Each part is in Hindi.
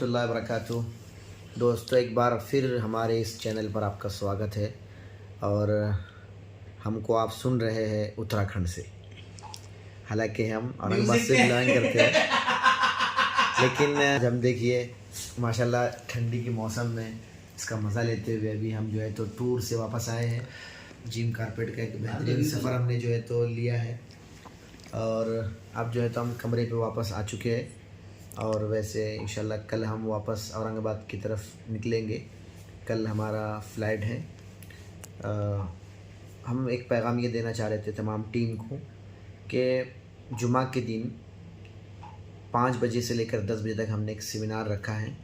रहमतुल्लाहि व बरकातुहू। दोस्तों, एक बार फिर हमारे इस चैनल पर आपका स्वागत है और हमको आप सुन रहे हैं उत्तराखंड से। हालांकि हम औरंगाबाद से बिलोंग करते हैं, लेकिन हम देखिए माशाल्लाह ठंडी के मौसम में इसका मज़ा लेते हुए अभी हम जो है तो टूर से वापस आए हैं। जिम कारपेट का एक बेहतरीन सफ़र हमने जो है तो लिया है और अब जो है तो हम कमरे पे वापस आ चुके हैं। और वैसे इंशाल्लाह कल हम वापस औरंगाबाद की तरफ निकलेंगे। कल हमारा फ़्लाइट है। हम एक पैगाम ये देना चाह रहे थे तमाम टीम को कि जुमा के दिन 5 बजे से लेकर 10 बजे तक हमने एक सेमिनार रखा है,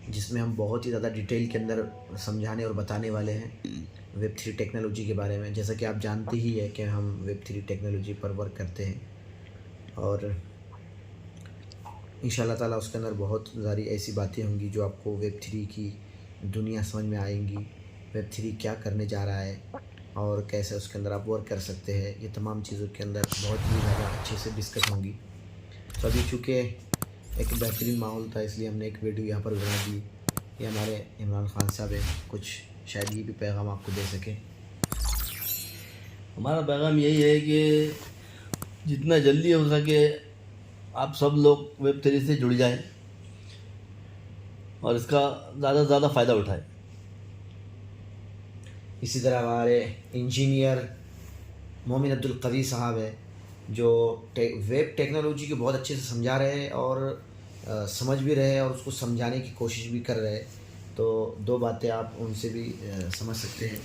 जिसमें हम बहुत ही ज़्यादा डिटेल के अंदर समझाने और बताने वाले हैं वेब 3 टेक्नोलॉजी के बारे में। जैसा कि आप जानते ही है कि हम वेब 3 टेक्नोलॉजी पर वर्क करते हैं और इंशाल्लाह ताला उसके अंदर बहुत सारी ऐसी बातें होंगी जो आपको वेब 3 की दुनिया समझ में आएंगी। वेब 3 क्या करने जा रहा है और कैसे उसके अंदर आप वर्क कर सकते हैं, ये तमाम चीज़ों के अंदर बहुत ही ज़्यादा अच्छे से डिस्कस होंगी। तो अभी चूँकि एक बेहतरीन माहौल था इसलिए हमने एक वीडियो यहाँ पर बना दी। ये हमारे इमरान खान साहब है, कुछ शायद ये भी पैगाम आपको दे सके। हमारा पैगाम यही है कि जितना जल्दी हो सके आप सब लोग वेब 3 से जुड़ जाएं और इसका ज़्यादा से ज़्यादा फ़ायदा उठाएं। इसी तरह हमारे इंजीनियर मोमिन अब्दुल कवी साहब है जो वेब टेक्नोलॉजी को बहुत अच्छे से समझा रहे हैं और समझ भी रहे हैं और उसको समझाने की कोशिश भी कर रहे हैं। तो दो बातें आप उनसे भी समझ सकते हैं।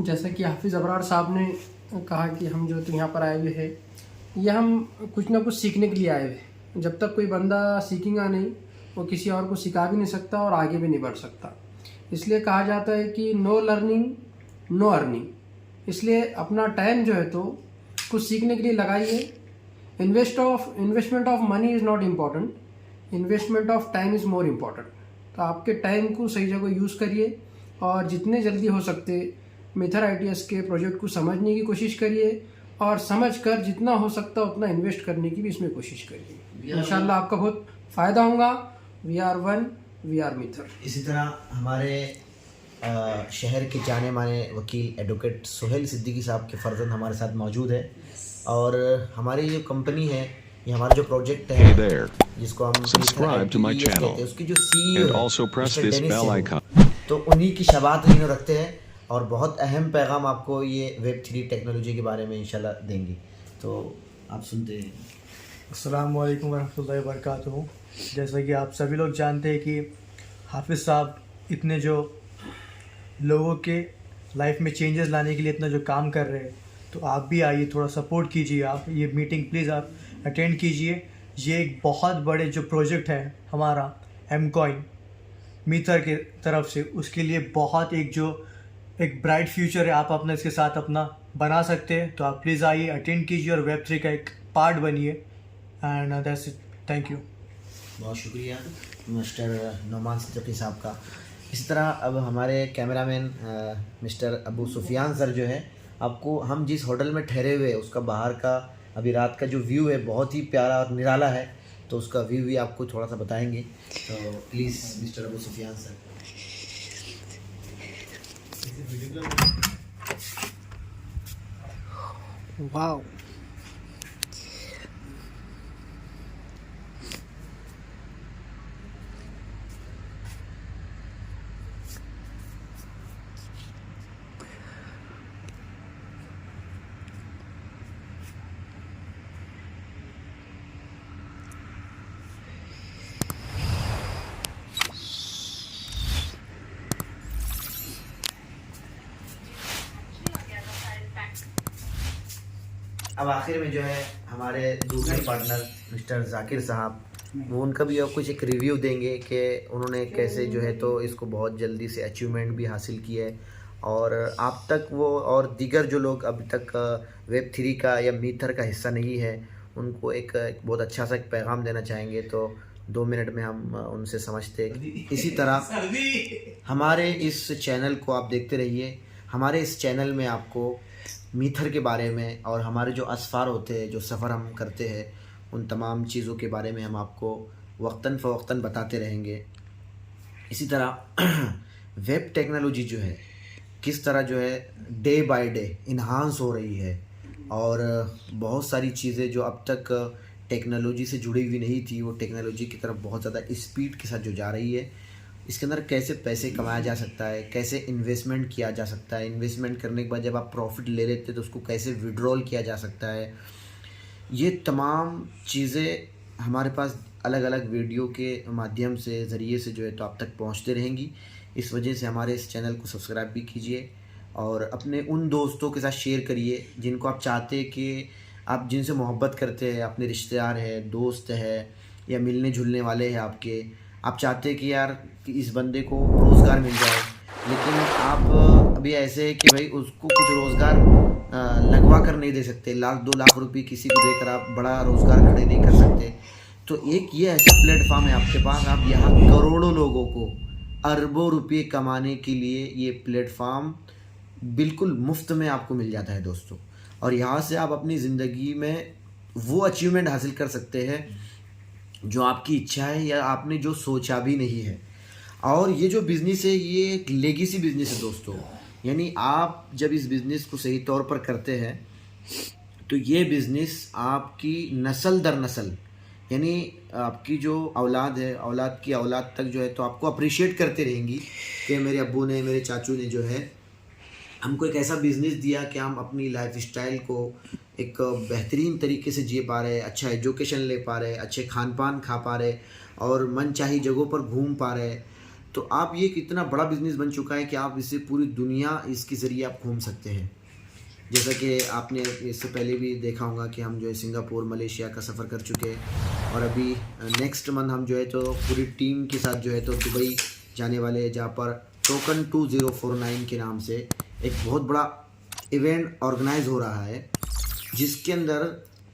जैसा कि हाफिज़ अबरार साहब ने कहा कि हम जो तो यहाँ पर आए हुए हैं, यह हम कुछ ना कुछ सीखने के लिए आए हुए हैं। जब तक कोई बंदा सीखेगा नहीं, वो किसी और को सिखा भी नहीं सकता और आगे भी नहीं बढ़ सकता। इसलिए कहा जाता है कि नो लर्निंग नो अर्निंग। इसलिए अपना टाइम जो है तो कुछ सीखने के लिए लगाइए। Investment of money is not important, investment of time is more important. तो आपके टाइम को सही जगह यूज़ करिए और जितने जल्दी हो सकते मीथर ITS के प्रोजेक्ट को समझने की कोशिश करिए और समझकर जितना हो सकता है उतना इन्वेस्ट करने की भी इसमें कोशिश करिए। इंशाल्लाह आपका बहुत फ़ायदा होगा। We are one, we are मीथर। इसी तरह हमारे शहर के जाने माने वकील एडवोकेट सुहेल सिद्दीकी साहब के फर्जंद हमारे साथ मौजूद है और हमारी जो कंपनी है, ये हमारा जो प्रोजेक्ट है जिसको हम subscribe to my channel उसकी जो CEO and also press this bell icon. तो उन्हीं की शबात इन्हों रखते हैं और बहुत अहम पैगाम आपको ये वेब 3 टेक्नोलॉजी के बारे में इंशाल्लाह देंगे। तो आप सुनते हैं। अस्सलाम वालेकुम रहमतुल्लाहि व बरकातुहू। जैसा कि आप सभी लोग जानते हैं कि हाफिज़ साहब इतने जो लोगों के लाइफ में चेंजेस लाने के लिए इतना जो काम कर रहे हैं, तो आप भी आइए, थोड़ा सपोर्ट कीजिए। आप ये मीटिंग प्लीज़ आप अटेंड कीजिए। ये एक बहुत बड़े जो प्रोजेक्ट है हमारा एमकॉइन मीथर के तरफ से, उसके लिए बहुत एक ब्राइट फ्यूचर है। आप अपना इसके साथ अपना बना सकते हैं। तो आप प्लीज़ आइए, अटेंड कीजिए और वेब 3 का एक पार्ट बनिए। And that's it, thank you. बहुत शुक्रिया मिस्टर नोमान सिद्दीकी साहब का। इसी तरह अब हमारे cameraman mister Abu Sufiyan sir जो है, आपको हम जिस होटल में ठहरे हुए हैं उसका बाहर का अभी रात का जो व्यू है बहुत ही प्यारा और निराला है, तो उसका व्यू भी आपको थोड़ा सा बताएंगे। तो please mister Abu Sufiyan sir. Wow, अब आखिर में जो है हमारे दूसरे पार्टनर मिस्टर जाकिर साहब, वो उनका भी अब कुछ एक रिव्यू देंगे कि उन्होंने कैसे जो है तो इसको बहुत जल्दी से अचीवमेंट भी हासिल की है और आप तक वो और दीगर जो लोग अभी तक वेब 3 का या मीथर का हिस्सा नहीं है उनको एक बहुत अच्छा सा एक पैगाम देना चाहेंगे। तो 2 मिनट में हम उनसे समझते। इसी तरह हमारे इस चैनल को आप देखते रहिए। हमारे इस चैनल में आपको मीथर के बारे में और हमारे जो असफ़ार होते हैं, जो सफ़र हम करते हैं, उन तमाम चीज़ों के बारे में हम आपको वक्तन फ़वक्तन बताते रहेंगे। इसी तरह वेब टेक्नोलॉजी जो है किस तरह जो है डे बाय डे इन्हांस हो रही है, और बहुत सारी चीज़ें जो अब तक टेक्नोलॉजी से जुड़ी हुई नहीं थी वो टेक्नोलॉजी की तरफ बहुत ज़्यादा स्पीड के साथ जो जा रही है। इसके अंदर कैसे पैसे कमाया जा सकता है, कैसे इन्वेस्टमेंट किया जा सकता है, इन्वेस्टमेंट करने के बाद जब आप प्रॉफिट ले लेते तो उसको कैसे विड्रॉल किया जा सकता है, ये तमाम चीज़ें हमारे पास अलग अलग वीडियो के माध्यम से ज़रिए से जो है तो आप तक पहुंचते रहेंगी। इस वजह से हमारे इस चैनल को सब्सक्राइब भी कीजिए और अपने उन दोस्तों के साथ शेयर करिए जिनको आप चाहते हैं कि आप जिनसे मोहब्बत करते हैं, अपने रिश्तेदार हैं, दोस्त है या मिलने जुलने वाले हैं आपके, आप चाहते हैं कि यार कि इस बंदे को रोज़गार मिल जाए, लेकिन आप अभी ऐसे है कि भाई उसको कुछ रोज़गार लगवा कर नहीं दे सकते, 1-2 लाख रुपए किसी को देकर आप बड़ा रोज़गार खड़े नहीं कर सकते। तो एक ये ऐसा प्लेटफॉर्म है आपके पास, आप यहाँ करोड़ों लोगों को अरबों रुपये कमाने के लिए ये प्लेटफॉर्म बिल्कुल मुफ्त में आपको मिल जाता है दोस्तों। और यहाँ से आप अपनी ज़िंदगी में वो अचीवमेंट हासिल कर सकते हैं जो आपकी इच्छा है या आपने जो सोचा भी नहीं है। और ये जो बिज़नेस है ये एक लेगेसी बिज़नेस है दोस्तों, यानी आप जब इस बिज़नेस को सही तौर पर करते हैं तो ये बिज़नेस आपकी नस्ल दर नस्ल, यानी आपकी जो औलाद है औलाद की औलाद तक जो है तो आपको अप्रिशिएट करते रहेंगी कि मेरे अब्बू ने, मेरे चाचू ने जो है हमको एक ऐसा बिज़नेस दिया कि हम अपनी लाइफ स्टाइल को एक बेहतरीन तरीके से जी पा रहे, अच्छा एजुकेशन ले पा रहे, अच्छे खान पान खा पा रहे और मनचाही जगहों पर घूम पा रहे। तो आप ये एक इतना बड़ा बिज़नेस बन चुका है कि आप इससे पूरी दुनिया इसके ज़रिए आप घूम सकते हैं। जैसा कि आपने इससे पहले भी देखा होगा कि हम जो है सिंगापुर, मलेशिया का सफ़र कर चुके हैं और अभी नेक्स्ट मंथ हम जो है तो पूरी टीम के साथ जो है तो दुबई जाने वाले हैं, जहाँ पर टोकन 2049 के नाम से एक बहुत बड़ा इवेंट ऑर्गेनाइज हो रहा है, जिसके अंदर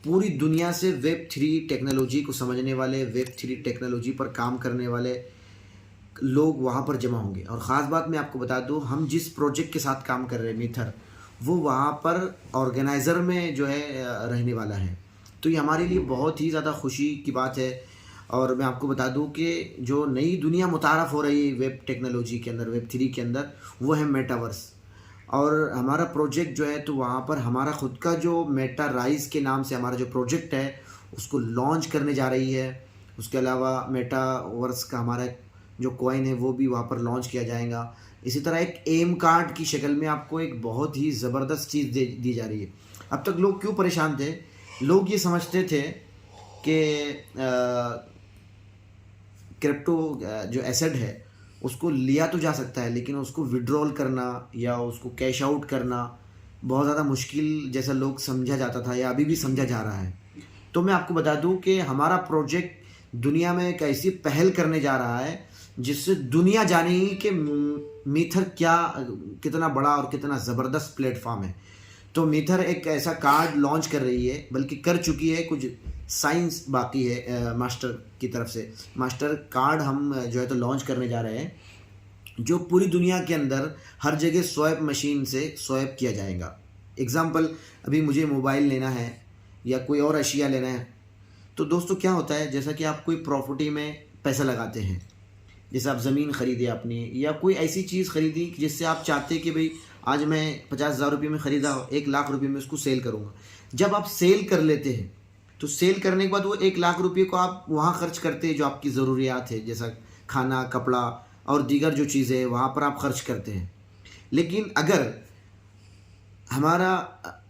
पूरी दुनिया से वेब 3 टेक्नोलॉजी को समझने वाले, वेब 3 टेक्नोलॉजी पर काम करने वाले लोग वहाँ पर जमा होंगे। और ख़ास बात मैं आपको बता दूँ, हम जिस प्रोजेक्ट के साथ काम कर रहे हैं मीथर, वो वहाँ पर ऑर्गेनाइज़र में जो है रहने वाला है। तो ये हमारे लिए बहुत ही ज़्यादा खुशी की बात है। और मैं आपको बता दूं कि जो नई दुनिया मुतारफ़ हो रही है वेब टेक्नोलॉजी के अंदर, वेब 3 के अंदर, वो है मेटावर्स। और हमारा प्रोजेक्ट जो है तो वहाँ पर हमारा ख़ुद का जो मेटा राइज के नाम से हमारा जो प्रोजेक्ट है उसको लॉन्च करने जा रही है। उसके अलावा मेटावर्स का हमारा जो कॉइन है वो भी वहाँ पर लॉन्च किया जाएगा। इसी तरह एक एम कार्ड की शक्ल में आपको एक बहुत ही ज़बरदस्त चीज़ दी जा रही है। अब तक लोग क्यों परेशान थे? लोग ये समझते थे कि क्रिप्टो जो एसेट है उसको लिया तो जा सकता है, लेकिन उसको विड्रॉल करना या उसको कैश आउट करना बहुत ज़्यादा मुश्किल जैसा लोग समझा जाता था या अभी भी समझा जा रहा है। तो मैं आपको बता दूं कि हमारा प्रोजेक्ट दुनिया में एक ऐसी पहल करने जा रहा है जिससे दुनिया जानेगी कि मीथर कितना बड़ा और कितना ज़बरदस्त प्लेटफॉर्म है। तो मीथर एक ऐसा कार्ड लॉन्च कर रही है, बल्कि कर चुकी है, कुछ साइंस बाकी है मास्टर की तरफ से। मास्टर कार्ड हम जो है तो लॉन्च करने जा रहे हैं, जो पूरी दुनिया के अंदर हर जगह स्वैप मशीन से स्वैप किया जाएगा। एग्ज़ाम्पल, अभी मुझे मोबाइल लेना है या कोई और अशिया लेना है, तो दोस्तों क्या होता है, जैसा कि आप कोई प्रॉपर्टी में पैसा लगाते हैं, जैसे आप ज़मीन ख़रीदी आपने या कोई ऐसी चीज़ ख़रीदी जिससे आप चाहते कि भाई आज मैं 50,000 रुपये में ख़रीदा, 1 लाख रुपये में उसको सेल करूँगा। जब आप सेल कर लेते हैं तो सेल करने के बाद वो 1 लाख रुपये को आप वहाँ खर्च करते हैं जो आपकी ज़रूरियात है, जैसा खाना, कपड़ा और दीगर जो चीज़ें हैं वहाँ पर आप खर्च करते हैं। लेकिन अगर हमारा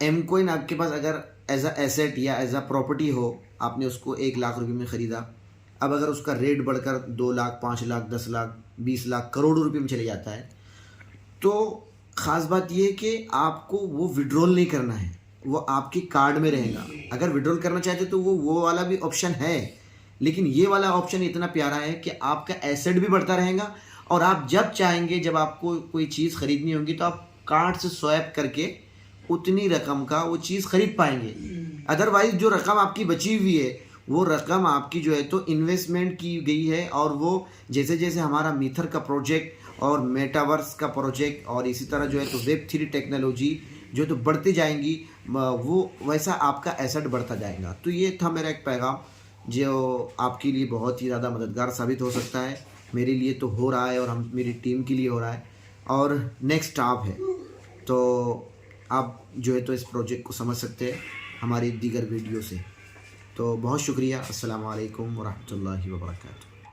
एम कॉइन आपके पास अगर एज अ एसेट या एज अ प्रॉपर्टी हो, आपने उसको 1 लाख रुपये में ख़रीदा, अब अगर उसका रेट बढ़कर 2 लाख, 5 लाख, 10 लाख, 20 लाख, करोड़ों रुपये में चले जाता है, तो ख़ास बात ये है कि आपको वो विड्रॉल नहीं करना है, वो आपके कार्ड में रहेगा। अगर विड्रॉल करना चाहते तो वो वाला भी ऑप्शन है, लेकिन ये वाला ऑप्शन इतना प्यारा है कि आपका एसेट भी बढ़ता रहेगा और आप जब चाहेंगे, जब आपको कोई चीज़ ख़रीदनी होगी तो आप कार्ड से स्वैप करके उतनी रकम का वो चीज़ ख़रीद पाएंगे। अदरवाइज़ जो रकम आपकी बची हुई है वो रकम आपकी जो है तो इन्वेस्टमेंट की गई है, और वो जैसे जैसे हमारा मीथर का प्रोजेक्ट और मेटावर्स का प्रोजेक्ट और इसी तरह जो है तो वेब 3 टेक्नोलॉजी जो तो बढ़ती जाएंगी, वो वैसा आपका एसेट बढ़ता जाएगा। तो ये था मेरा एक पैगाम जो आपके लिए बहुत ही ज़्यादा मददगार साबित हो सकता है। मेरे लिए तो हो रहा है और हम मेरी टीम के लिए हो रहा है, और नेक्स्ट आप है तो आप जो है तो इस प्रोजेक्ट को समझ सकते हैं हमारी दीगर वीडियो से। तो बहुत शुक्रिया। अस्सलाम वालेकुम वरहमतुल्लाहि वबरकातुहू।